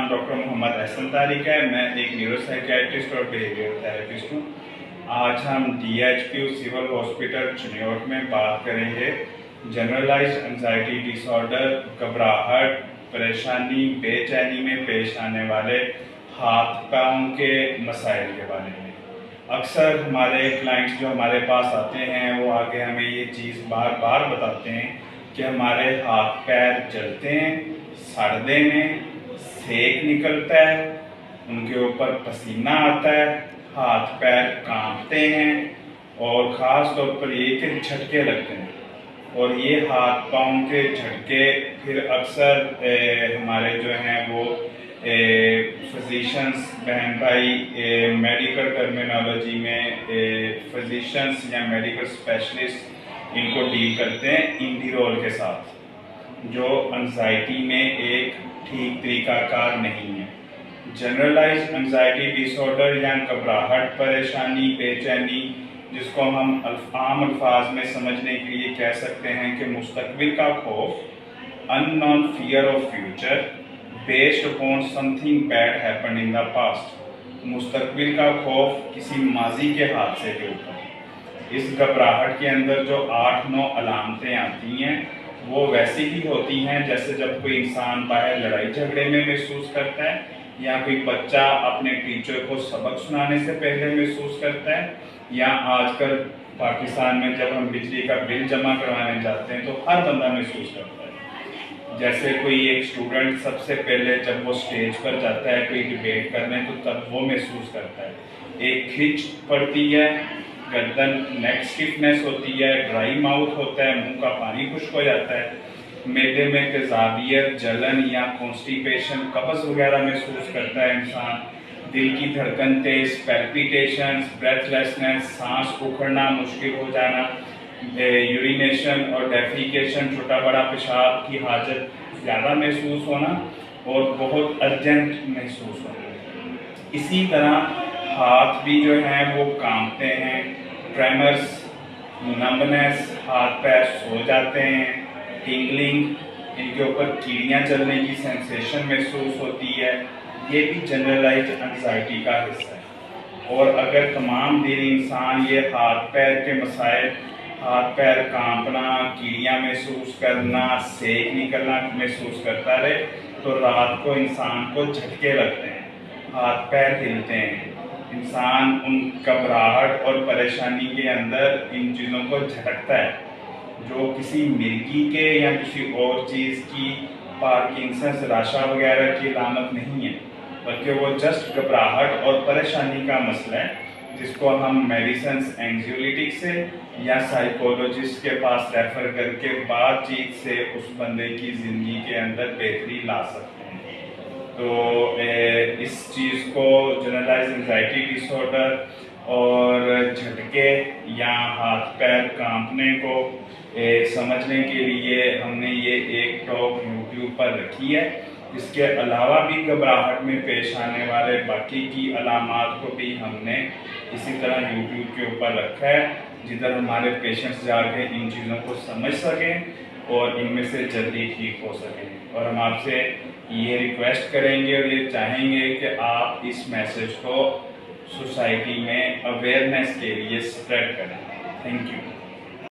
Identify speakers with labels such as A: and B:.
A: नाम डॉक्टर मोहम्मद अहसन तारिक है। मैं एक न्यूरो साइकियाट्रिस्ट और बिहेवियर थेरेपिस्ट हूँ। आज हम DHQ सिविल हॉस्पिटल चिन्योट में बात करेंगे जनरलाइज्ड एंजाइटी डिसऑर्डर, घबराहट, परेशानी, बेचैनी में पेश आने वाले हाथ पाँव के मसाइल के बारे में। अक्सर हमारे क्लाइंट्स जो हमारे पास आते हैं वो आगे हमें ये चीज़ बार बार बताते हैं कि हमारे हाथ पैर जलते हैं, सड़ते हैं, सेक निकलता है, उनके ऊपर पसीना आता है, हाथ पैर कांपते हैं और ख़ास तौर पर ये कि झटके लगते हैं। और ये हाथ पाँव के झटके फिर अक्सर हमारे जो हैं वो फिजिशंस बहन भाई मेडिकल टर्मिनोलॉजी में फिजिशंस या मेडिकल स्पेशलिस्ट इनको डील करते हैं इंडिरोल के साथ, जो एंजाइटी में एक ठीक तरीकाकार नहीं है। जनरलाइज्ड एंजाइटी डिसऑर्डर या घबराहट, परेशानी, बेचैनी, जिसको हम आम अल्फाज में समझने के लिए कह सकते हैं कि मुस्तकबिल का खौफ, unknown fear of future based upon something bad happened in the past. मुस्तकबिल का खौफ किसी माजी के हादसे के ऊपर। इस घबराहट के अंदर जो 8-9 अलामतें आती हैं वो वैसी ही होती हैं जैसे जब कोई इंसान बाहर लड़ाई झगड़े में महसूस करता है या कोई बच्चा अपने टीचर को सबक सुनाने से पहले महसूस करता है, या आजकल पाकिस्तान में जब हम बिजली का बिल जमा करवाने जाते हैं तो हर बंदा महसूस करता है। जैसे कोई एक स्टूडेंट सबसे पहले जब वो स्टेज पर जाता है कोई डिबेट करने तो तब वो महसूस करता है। एक खिंच पड़ती है, गर्दन नेक स्टिफनेस होती है, ड्राई माउथ होता है, मुंह का पानी खुश्क हो जाता है, मैदे में तेजाबियत, जलन या कॉन्स्टिपेशन, कब्ज़ वगैरह महसूस करता है इंसान। दिल की धड़कन तेज, पैल्पिटेशंस, ब्रेथलेसनेस, सांस उखड़ना मुश्किल हो जाना, यूरिनेशन और डेफिकेशन, छोटा बड़ा पेशाब की हाजत ज़्यादा महसूस होना और बहुत अर्जेंट महसूस होना। इसी तरह हाथ भी जो हैं वो कांपते हैं, ट्रेमर्स, नंबनेस, हाथ पैर सो जाते हैं, टिंगलिंग, इनके ऊपर कीड़ियाँ चलने की सेंसेशन महसूस होती है। ये भी जनरलाइज्ड एंजाइटी का हिस्सा है। और अगर तमाम दिन इंसान ये हाथ पैर के मसाइल, हाथ पैर कांपना, कीड़ियाँ महसूस करना, सेक निकलना महसूस करता रहे तो रात को इंसान को झटके लगते हैं, हाथ पैर हिलते हैं, इंसान उन घबराहट और परेशानी के अंदर इन चीज़ों को झटकता है, जो किसी मिर्गी के या किसी और चीज़ की पार्किंसंस, राशा वगैरह की अलामत नहीं है, बल्कि वो जस्ट घबराहट और परेशानी का मसला है, जिसको हम मेडिसिन एंग्जाइटी से या साइकोलॉजिस्ट के पास रेफर करके बातचीत से उस बंदे की ज़िंदगी के अंदर बेहतरी ला सकते हैं। तो इस चीज़ को जनरलाइज्ड एंजाइटी डिसऑर्डर और झटके या हाथ पैर कांपने को समझने के लिए हमने ये एक टॉक यूट्यूब पर रखी है। इसके अलावा भी घबराहट में पेश आने वाले बाकी की अलामात को भी हमने इसी तरह यूट्यूब के ऊपर रखा है, जिधर हमारे पेशेंट्स जाके इन चीज़ों को समझ सकें और इनमें से जल्दी ठीक हो सकें। और हम आपसे ये रिक्वेस्ट करेंगे और ये चाहेंगे कि आप इस मैसेज को सोसाइटी में अवेयरनेस के लिए स्प्रेड करें। Thank you.